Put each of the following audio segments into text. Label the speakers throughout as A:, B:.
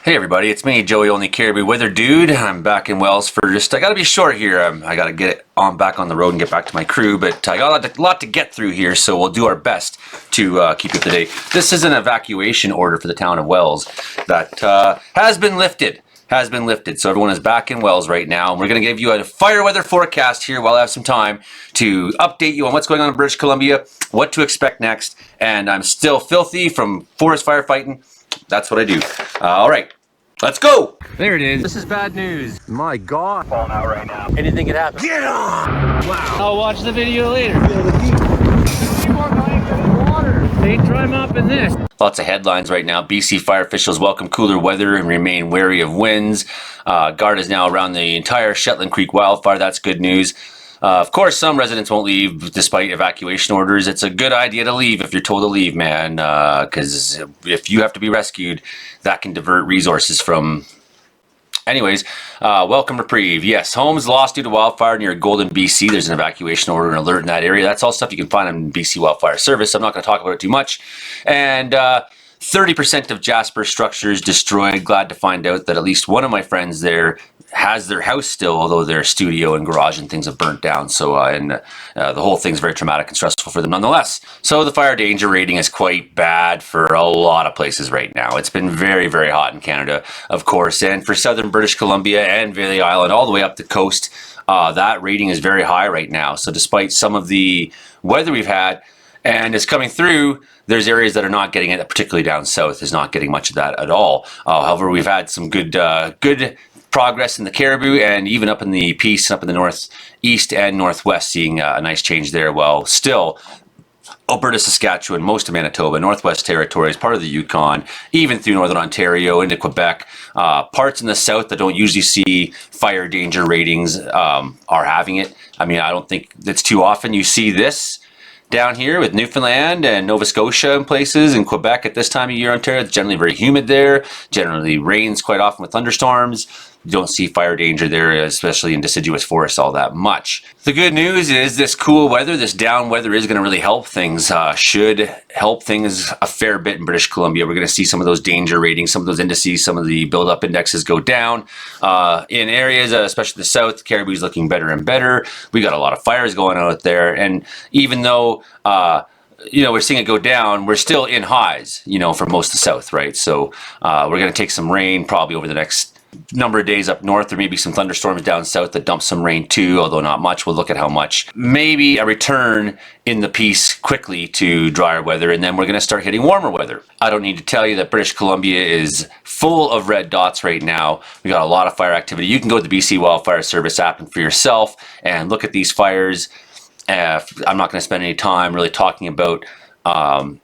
A: Hey everybody, it's me, Joey Only Caribou Weather Dude. I'm back in Wells for I gotta be short here. I gotta get back on the road and get back to my crew, but I got a lot to get through here, so we'll do our best to keep you up to date. This is an evacuation order for the town of Wells that has been lifted. So everyone is back in Wells right now. We're going to give you a fire weather forecast here while I have some time to update you on what's going on in British Columbia, what to expect next, and I'm still filthy from forest firefighting. That's what I do. All right, let's go.
B: There it is. This is bad news. My God.
C: Falling out right now.
B: Anything could happen.
A: Get on!
B: Wow. I'll watch the video later.
C: Water.
B: Ain't dry mopping this.
A: Lots of headlines right now. BC fire officials welcome cooler weather and remain wary of winds. Guard is now around the entire Shetland Creek wildfire. That's good news. Of course, some residents won't leave despite evacuation orders. It's a good idea to leave if you're told to leave, man, because if you have to be rescued, that can divert resources from... Anyways, welcome reprieve. Yes, homes lost due to wildfire near Golden, BC. There's an evacuation order and alert in that area. That's all stuff you can find on BC Wildfire Service. I'm not going to talk about it too much. And 30% of Jasper structures destroyed. Glad to find out that at least one of my friends there has their house still, although their studio and garage and things have burnt down. So, the whole thing's very traumatic and stressful for them nonetheless. So the fire danger rating is quite bad for a lot of places right now. It's been very, very hot in Canada, of course, and for southern British Columbia and Valley Island, all the way up the coast, that rating is very high right now. So despite some of the weather we've had, and it's coming through, there's areas that are not getting it, particularly down south is not getting much of that at all. However, we've had some good progress in the Caribou and even up in the Peace, up in the northeast and northwest, seeing a nice change there. Well, still, Alberta, Saskatchewan, most of Manitoba, Northwest Territories, part of the Yukon, even through Northern Ontario into Quebec, parts in the south that don't usually see fire danger ratings are having it. I mean, I don't think that's too often you see this down here with Newfoundland and Nova Scotia in places, in Quebec at this time of year. Ontario, it's generally very humid there, generally rains quite often with thunderstorms. You don't see fire danger there, especially in deciduous forests, all that much. The good news is this cool weather, this down weather is going to really help things, should help things a fair bit in British Columbia. We're going to see some of those danger ratings, some of those indices, some of the build-up indexes go down. In areas, especially the south, Caribou is looking better and better. We got a lot of fires going on out there, and even though we're seeing it go down, we're still in highs, for most of the south, right? So we're going to take some rain probably over the next number of days up north. There may be some thunderstorms down south that dump some rain too, although not much. We'll look at how much. Maybe a return in the Peace quickly to drier weather, and then we're going to start hitting warmer weather. I don't need to tell you that British Columbia is full of red dots right now. We got a lot of fire activity. You can go to the BC Wildfire Service app and for yourself and look at these fires. I'm not going to spend any time really talking about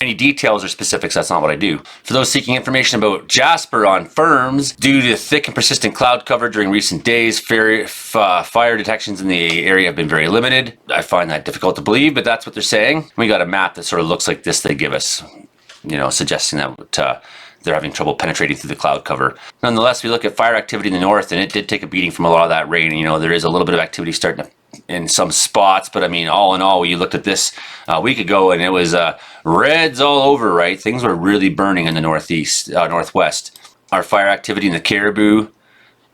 A: any details or specifics. That's not what I do. For those seeking information about Jasper on firms, due to thick and persistent cloud cover during recent days, fire detections in the area have been very limited. I find that difficult to believe, but that's what they're saying. We got a map that sort of looks like this they give us, suggesting that they're having trouble penetrating through the cloud cover. Nonetheless, we look at fire activity in the north, and it did take a beating from a lot of that rain. There is a little bit of activity starting to in some spots, but I mean, all in all, you looked at this a week ago and it was reds all over, right? Things were really burning in the northwest. Our fire activity in the Caribou,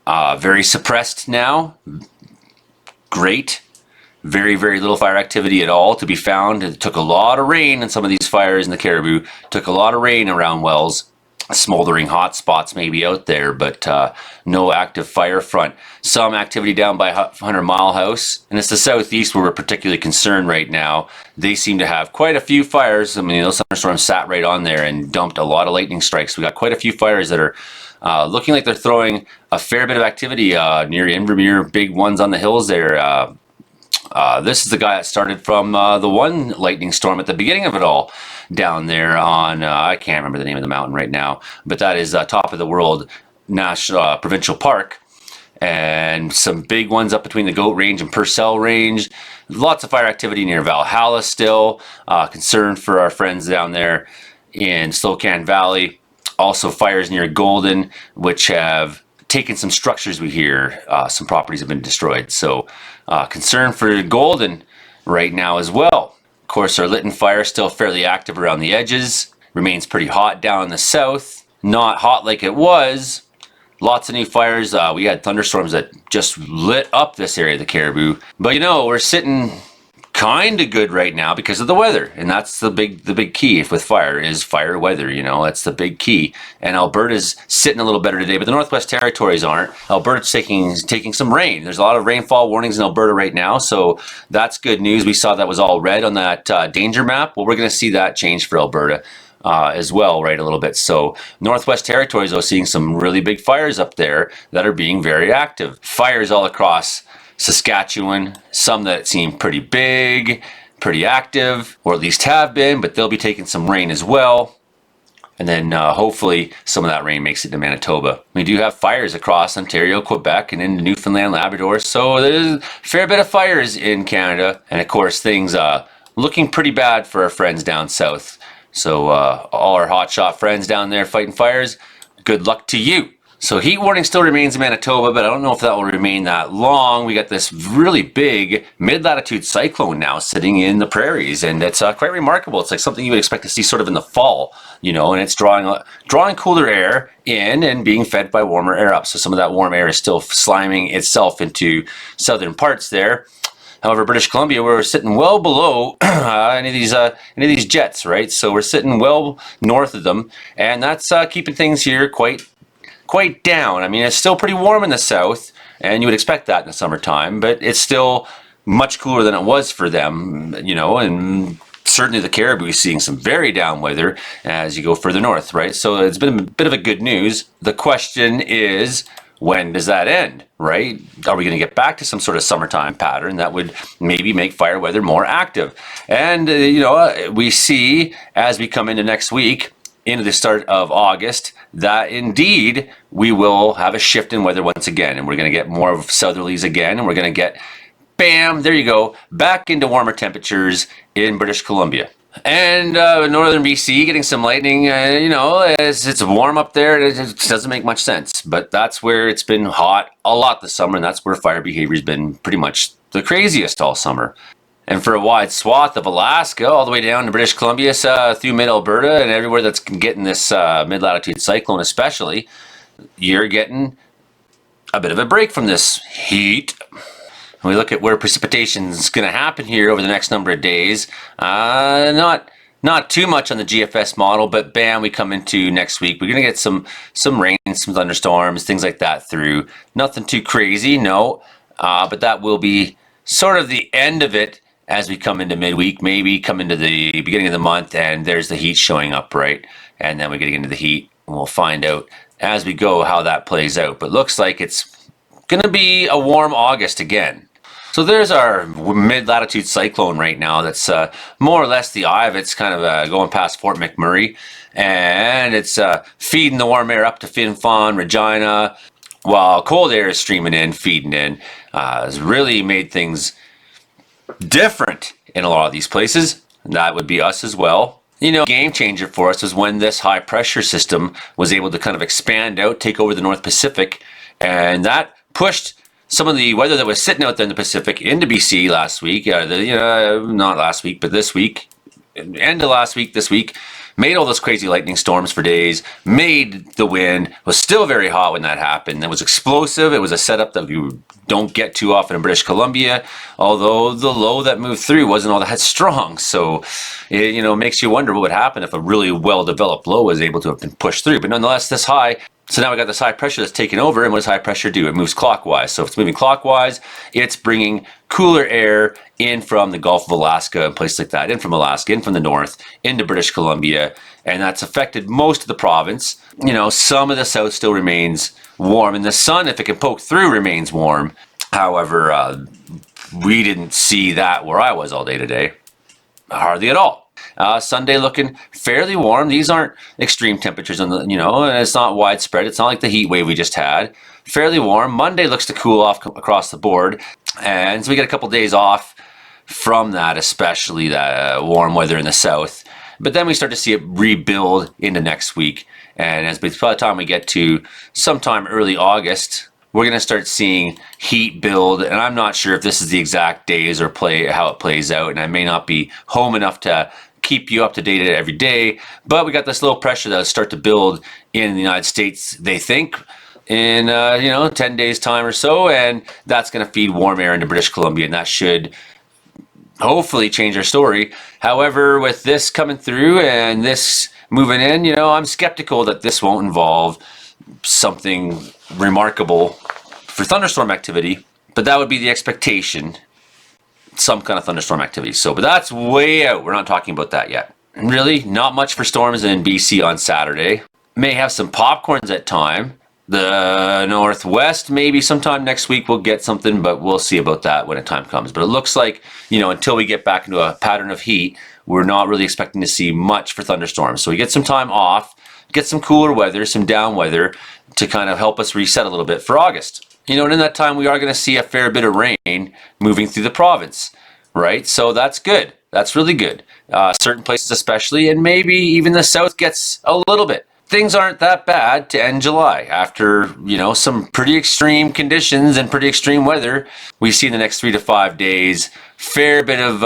A: very suppressed now. Great. Very, very little fire activity at all to be found. It took a lot of rain in some of these fires in the Caribou. Took a lot of rain around Wells. Smoldering hot spots maybe out there, but no active fire front. Some activity down by 100 Mile House, and it's the southeast where we're particularly concerned right now. They seem to have quite a few fires. I mean, those thunderstorms sat right on there and dumped a lot of lightning strikes. We got quite a few fires that are looking like they're throwing a fair bit of activity near Invermere, big ones on the hills there. This is the guy that started from the one lightning storm at the beginning of it all down there on, I can't remember the name of the mountain right now, but that is top of the world national provincial park. And some big ones up between the Goat Range and Purcell Range. Lots of fire activity near Valhalla still. Concern for our friends down there in Slocan Valley. Also fires near Golden, which have taken some structures. We hear some properties have been destroyed. So concern for Golden right now as well. Of course, our Lytton fire still fairly active around the edges. Remains pretty hot down in the south. Not hot like it was, Lots of new fires. We had thunderstorms that just lit up this area of the Caribou. But you know, we're sitting kind of good right now because of the weather, and that's the big key with fire is fire weather. You know, that's the big key. And Alberta's sitting a little better today, but the Northwest Territories aren't. Alberta's taking some rain. There's a lot of rainfall warnings in Alberta right now, so that's good news. We saw that was all red on that danger map. Well, we're going to see that change for Alberta. As well, right, a little bit. So Northwest Territories, though, seeing some really big fires up there that are being very active. Fires all across Saskatchewan, some that seem pretty big, pretty active, or at least have been, but they'll be taking some rain as well. And then hopefully some of that rain makes it to Manitoba. We do have fires across Ontario, Quebec, and into Newfoundland, Labrador. So there's a fair bit of fires in Canada. And of course, things looking pretty bad for our friends down south. So all our hotshot friends down there fighting fires, good luck to you. So heat warning still remains in Manitoba, but I don't know if that will remain that long. We got this really big mid-latitude cyclone now sitting in the prairies, and it's quite remarkable. It's like something you would expect to see sort of in the fall, you know, and it's drawing cooler air in and being fed by warmer air up. So some of that warm air is still sliming itself into southern parts there. However, British Columbia, we're sitting well below any of these jets, right? So we're sitting well north of them, and that's keeping things here quite down. I mean, it's still pretty warm in the south, and you would expect that in the summertime, but it's still much cooler than it was for them, you know, and certainly the Caribou is seeing some very down weather as you go further north, right? So it's been a bit of a good news. The question is, when does that end, right? Are we going to get back to some sort of summertime pattern that would maybe make fire weather more active? And, you know, we see as we come into next week, into the start of August, that indeed we will have a shift in weather once again. And we're going to get more of southerlies again. And we're going to get, bam, there you go, back into warmer temperatures in British Columbia. And northern BC getting some lightning, you know, it's warm up there. It doesn't make much sense. But that's where it's been hot a lot this summer, and that's where fire behavior has been pretty much the craziest all summer. And for a wide swath of Alaska, all the way down to British Columbia, through mid-Alberta, and everywhere that's getting this mid-latitude cyclone especially, you're getting a bit of a break from this heat. When we look at where precipitation is going to happen here over the next number of days, not too much on the GFS model, but bam, we come into next week. We're going to get some rain, some thunderstorms, things like that through. Nothing too crazy, no, but that will be sort of the end of it as we come into midweek, maybe come into the beginning of the month, and there's the heat showing up, right? And then we're getting into the heat, and we'll find out as we go how that plays out. But looks like it's going to be a warm August again. So there's our mid-latitude cyclone right now that's more or less the eye of it's kind of going past Fort McMurray, and it's feeding the warm air up to Fin Fon, Regina, while cold air is streaming in, feeding in. Has really made things different in a lot of these places, and that would be us as well. You know, game changer for us was when this high pressure system was able to kind of expand out, take over the North Pacific, and that pushed some of the weather that was sitting out there in the Pacific into BC last week, not last week, but this week, end of last week, this week, made all those crazy lightning storms for days, made the wind, was still very hot when that happened. It was explosive. It was a setup that you don't get too often in British Columbia, although the low that moved through wasn't all that strong. So it, you know, makes you wonder what would happen if a really well-developed low was able to have been pushed through. But nonetheless, this high, so now we got this high pressure that's taken over, and what does high pressure do? It moves clockwise. So if it's moving clockwise, it's bringing cooler air in from the Gulf of Alaska and places like that, in from Alaska, in from the north, into British Columbia, and that's affected most of the province. You know, some of the south still remains warm, and the sun, if it can poke through, remains warm. However, we didn't see that where I was all day today. Hardly at all. Sunday looking fairly warm. These aren't extreme temperatures on the, you know, and it's not widespread. It's not like the heat wave we just had. Fairly warm. Monday looks to cool off across the board. And so we get a couple days off from that, especially that warm weather in the south. But then we start to see it rebuild into next week. And by the time we get to sometime early August, we're going to start seeing heat build, and I'm not sure if this is the exact days or how it plays out, and I may not be home enough to keep you up to date every day, but we got this low pressure that'll start to build in the United States, they think, in 10 days time or so, and that's going to feed warm air into British Columbia, and that should hopefully change our story. However, with this coming through and this moving in, I'm skeptical that this won't involve something remarkable for thunderstorm activity, but that would be the expectation, some kind of thunderstorm activity. But that's way out. We're not talking about that yet. Really, not much for storms in BC on Saturday. May have some popcorns at time. The Northwest, maybe sometime next week we'll get something, but we'll see about that when the time comes. But it looks like, until we get back into a pattern of heat, we're not really expecting to see much for thunderstorms. So we get some time off, get some cooler weather, some down weather to kind of help us reset a little bit for August. And in that time we are going to see a fair bit of rain moving through the province, right? So that's good. That's really good. Certain places especially, and maybe even the south gets a little bit. Things aren't that bad to end July after, some pretty extreme conditions and pretty extreme weather. We see in the next 3 to 5 days, fair bit of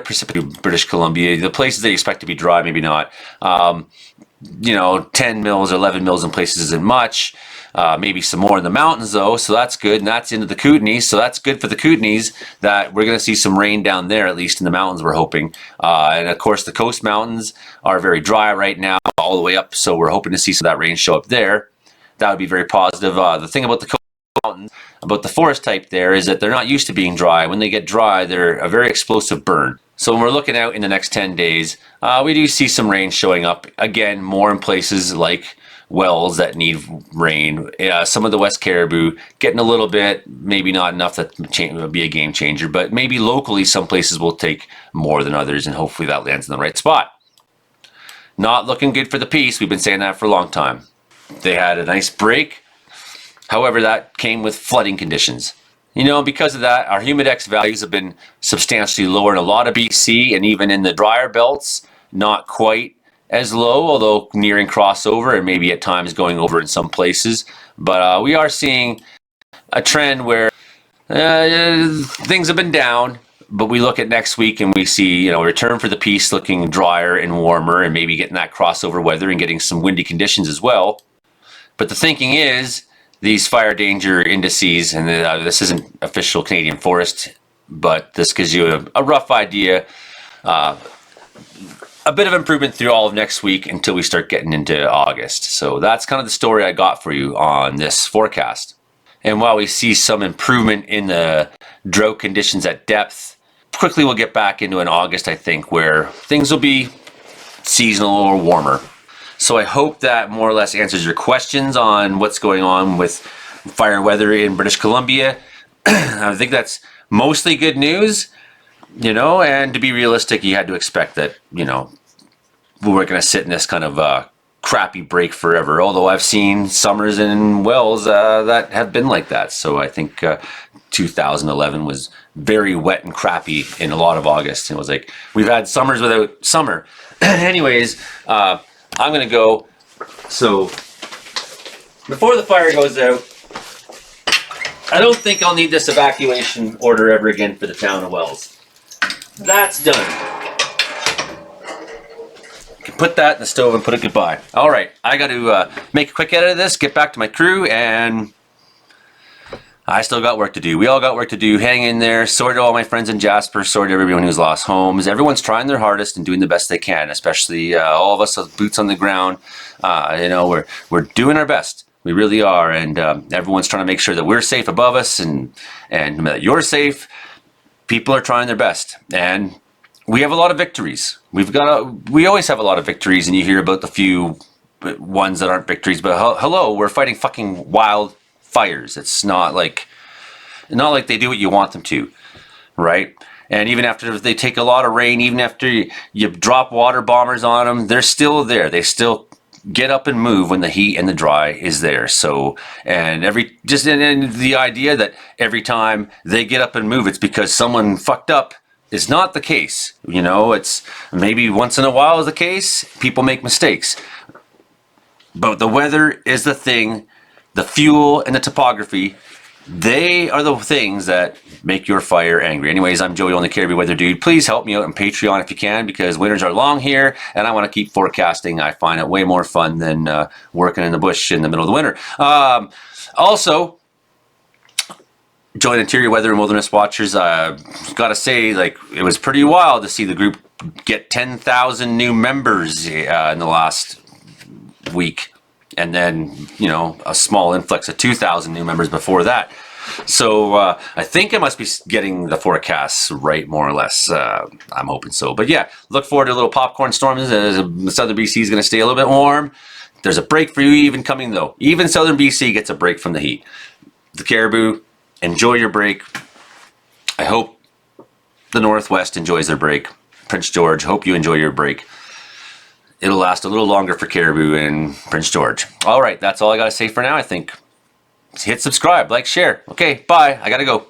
A: precipitation in British Columbia. The places that you expect to be dry, maybe not. 10 mils or 11 mils in places isn't much. Maybe some more in the mountains though, so that's good, and that's into the Kootenays, so that's good for the Kootenays that we're going to see some rain down there, at least in the mountains we're hoping. And of course the coast mountains are very dry right now all the way up, so we're hoping to see some of that rain show up there. That would be very positive. The thing about the coast mountains, about the forest type there, is that they're not used to being dry. When they get dry, they're a very explosive burn. So when we're looking out in the next 10 days, we do see some rain showing up. Again, more in places like wells that need rain. Some of the West Caribou getting a little bit, maybe not enough that would be a game changer, but maybe locally some places will take more than others, and hopefully that lands in the right spot. Not looking good for the Peace. We've been saying that for a long time. They had a nice break. However, that came with flooding conditions. Because of that, our humidex values have been substantially lower in a lot of BC, and even in the drier belts, not quite as low, although nearing crossover and maybe at times going over in some places. But we are seeing a trend where things have been down, but we look at next week and we see, return for the Peace looking drier and warmer, and maybe getting that crossover weather and getting some windy conditions as well. But the thinking is, these fire danger indices, and this isn't official Canadian Forest, but this gives you a rough idea. A bit of improvement through all of next week until we start getting into August. So that's kind of the story I got for you on this forecast. And while we see some improvement in the drought conditions at depth, quickly we'll get back into an August, I think, where things will be seasonal or warmer. So I hope that more or less answers your questions on what's going on with fire weather in British Columbia. I think that's mostly good news, and to be realistic, you had to expect that, we weren't going to sit in this kind of crappy break forever, although I've seen summers in wells that have been like that. So I think 2011 was very wet and crappy in a lot of August, and it was like, we've had summers without summer. Anyways, I'm going to go. So before the fire goes out, I don't think I'll need this evacuation order ever again for the town of Wells. That's done. You can put that in the stove and put it goodbye. All right, I got to make a quick edit of this, get back to my crew, and I still got work to do. We all got work to do. Hang in there. Sorry to all my friends in Jasper. Sorry to everyone who's lost homes. Everyone's trying their hardest and doing the best they can, especially all of us with boots on the ground. We're doing our best. We really are, and everyone's trying to make sure that we're safe above us, and that you're safe. People are trying their best, and we have a lot of victories. We always have a lot of victories, and you hear about the few ones that aren't victories. But hello, we're fighting fucking wild fires. It's not like they do what you want them to, right? And even after they take a lot of rain, even after you drop water bombers on them, they're still there. They still get up and move when the heat and the dry is there. So, and the idea that every time they get up and move, it's because someone fucked up is not the case. It's maybe once in a while is the case. People make mistakes. But the weather is the thing, the fuel and the topography They are the things that make your fire angry. Anyways, I'm Joey, only Caribou Weather Dude. Please help me out on Patreon if you can, because winters are long here and I want to keep forecasting. I find it way more fun than working in the bush in the middle of the winter. Also, join Interior Weather and Wilderness Watchers. Gotta say, like, it was pretty wild to see the group get 10,000 new members in the last week. And then, you know, a small influx of 2,000 new members before that. So I think I must be getting the forecasts right, more or less. I'm hoping so. But yeah, look forward to little popcorn storms. Southern BC is going to stay a little bit warm. There's a break for you even coming, though. Even Southern BC gets a break from the heat. The Caribou, enjoy your break. I hope the Northwest enjoys their break. Prince George, hope you enjoy your break. It'll last a little longer for Caribou and Prince George. All right, that's all I got to say for now, I think. Hit subscribe, like, share. Okay, bye. I got to go.